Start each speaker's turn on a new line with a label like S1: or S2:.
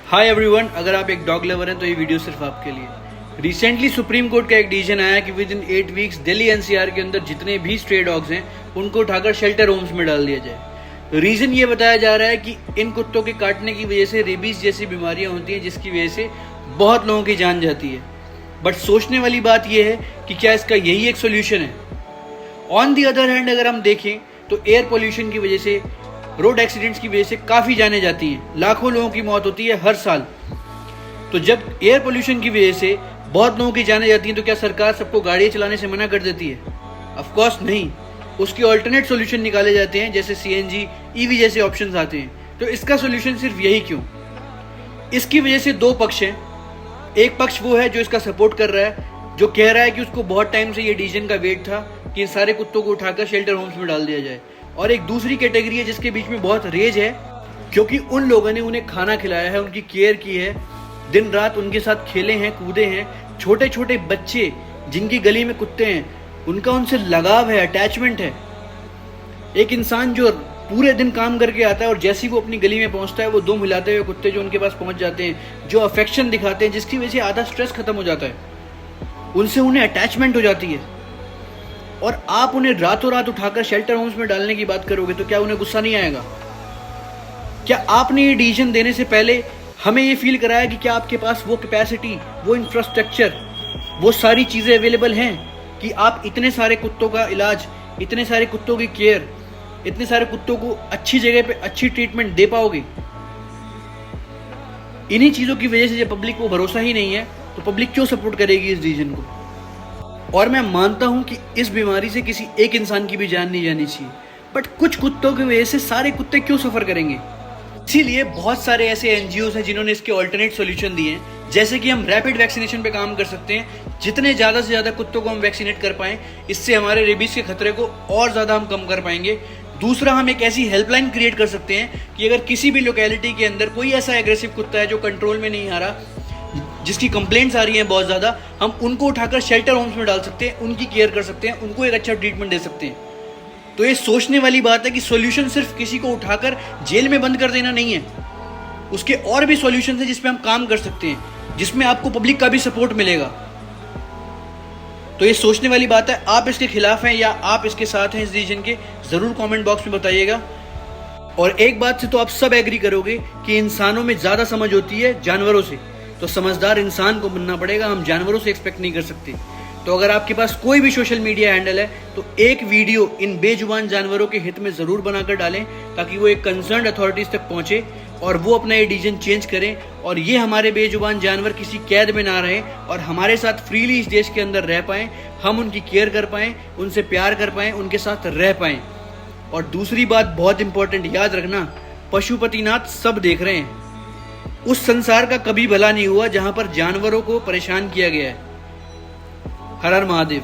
S1: Hi everyone, अगर आप एक डॉग लवर हैं तो ये वीडियो सिर्फ आपके लिए। रिसेंटली सुप्रीम कोर्ट का एक डिसीजन आया कि with in 8 weeks Delhi NCR के अंदर जितने भी स्ट्रे डॉग्स हैं उनको उठाकर शेल्टर होम्स में डाल दिया जाए। रीजन ये बताया जा रहा है कि इन कुत्तों के काटने की वजह से रेबीज जैसी बीमारियां होती हैं जिसकी वजह से बहुत लोगों की जान जाती है। बट सोचने वाली बात यह है कि क्या इसका यही एक सोल्यूशन है। ऑन दी अदर हैंड अगर हम देखें तो एयर पोल्यूशन की वजह से, रोड एक्सीडेंट्स की वजह से काफ़ी जाने जाती हैं, लाखों लोगों की मौत होती है हर साल। तो जब एयर पोल्यूशन की वजह से बहुत लोगों की जाने जाती हैं तो क्या सरकार सबको गाड़ियाँ चलाने से मना कर देती है? ऑफ कोर्स नहीं। उसके ऑल्टरनेट सोल्यूशन निकाले जाते हैं, जैसे सीएनजी, ईवी जैसे ऑप्शंस आते हैं। तो इसका सोल्यूशन सिर्फ यही क्यों? इसकी वजह से दो पक्ष हैं। एक पक्ष वो है जो इसका सपोर्ट कर रहा है, जो कह रहा है कि उसको बहुत टाइम से ये डिसीजन का वेट था कि इन सारे कुत्तों को उठाकर शेल्टर होम्स में डाल दिया जाए। और एक दूसरी कैटेगरी है जिसके बीच में बहुत रेज है, क्योंकि उन लोगों ने उन्हें खाना खिलाया है, उनकी केयर की है, दिन रात उनके साथ खेले हैं, कूदे हैं। छोटे छोटे बच्चे जिनकी गली में कुत्ते हैं, उनका उनसे लगाव है, अटैचमेंट है। एक इंसान जो पूरे दिन काम करके आता है और जैसे ही वो अपनी गली में पहुंचता है, वो दो मिलाते हुए कुत्ते जो उनके पास पहुंच जाते हैं, जो अफेक्शन दिखाते हैं, जिसकी वजह से आधा स्ट्रेस खत्म हो जाता है, उनसे उन्हें अटैचमेंट हो जाती है। और आप उन्हें रातों रात उठाकर शेल्टर होम्स में डालने की बात करोगे तो क्या उन्हें गुस्सा नहीं आएगा? क्या आपने ये डिसीजन देने से पहले हमें ये फील कराया कि क्या आपके पास वो कैपेसिटी, वो इंफ्रास्ट्रक्चर, वो सारी चीज़ें अवेलेबल हैं कि आप इतने सारे कुत्तों का इलाज, इतने सारे कुत्तों की केयर, इतने सारे कुत्तों को अच्छी जगह पे अच्छी ट्रीटमेंट दे पाओगे? इन्हीं चीज़ों की वजह से जब पब्लिक को भरोसा ही नहीं है तो पब्लिक क्यों सपोर्ट करेगी इस डिसीजन को? और मैं मानता हूं कि इस बीमारी से किसी एक इंसान की भी जान नहीं जानी चाहिए, बट कुछ कुत्तों की वजह से सारे कुत्ते क्यों सफ़र करेंगे? इसीलिए बहुत सारे ऐसे एनजीओ हैं जिन्होंने इसके ऑल्टरनेट सोल्यूशन दिए हैं, जैसे कि हम रैपिड वैक्सीनेशन पे काम कर सकते हैं। जितने ज़्यादा से ज़्यादा कुत्तों को हम वैक्सीनेट कर पाएँ, इससे हमारे रेबीज़ के खतरे को और ज़्यादा हम कम कर पाएंगे। दूसरा, हम एक ऐसी हेल्पलाइन क्रिएट कर सकते हैं कि अगर किसी भी लोकेलिटी के अंदर कोई ऐसा एग्रेसिव कुत्ता है जो कंट्रोल में नहीं आ रहा, जिसकी कंप्लेंट्स आ रही हैं बहुत ज़्यादा, हम उनको उठाकर शेल्टर होम्स में डाल सकते हैं, उनकी केयर कर सकते हैं, उनको एक अच्छा ट्रीटमेंट दे सकते हैं। तो ये सोचने वाली बात है कि सॉल्यूशन सिर्फ किसी को उठाकर जेल में बंद कर देना नहीं है। उसके और भी सॉल्यूशन हैं जिस पे हम काम कर सकते हैं, जिसमें आपको पब्लिक का भी सपोर्ट मिलेगा। तो ये सोचने वाली बात है। आप इसके खिलाफ हैं या आप इसके साथ हैं इस डिसीजन के, ज़रूर कमेंट बॉक्स में बताइएगा। और एक बात से तो आप सब एग्री करोगे कि इंसानों में ज़्यादा समझ होती है जानवरों से, तो समझदार इंसान को बनना पड़ेगा, हम जानवरों से एक्सपेक्ट नहीं कर सकते। तो अगर आपके पास कोई भी सोशल मीडिया हैंडल है तो एक वीडियो इन बेजुबान जानवरों के हित में ज़रूर बनाकर डालें, ताकि वो एक कंसर्न्ड अथॉरिटीज़ तक पहुँचे और वो अपना ये डिसीजन चेंज करें और ये हमारे बेजुबान जानवर किसी कैद में ना रहें और हमारे साथ फ्रीली इस देश के अंदर रह पाएँ, हम उनकी केयर कर पाएँ, उनसे प्यार कर पाएँ, उनके साथ रह पाएँ। और दूसरी बात बहुत इंपॉर्टेंट याद रखना, पशुपतिनाथ सब देख रहे हैं। उस संसार का कभी भला नहीं हुआ जहां पर जानवरों को परेशान किया गया है। हर हर महादेव।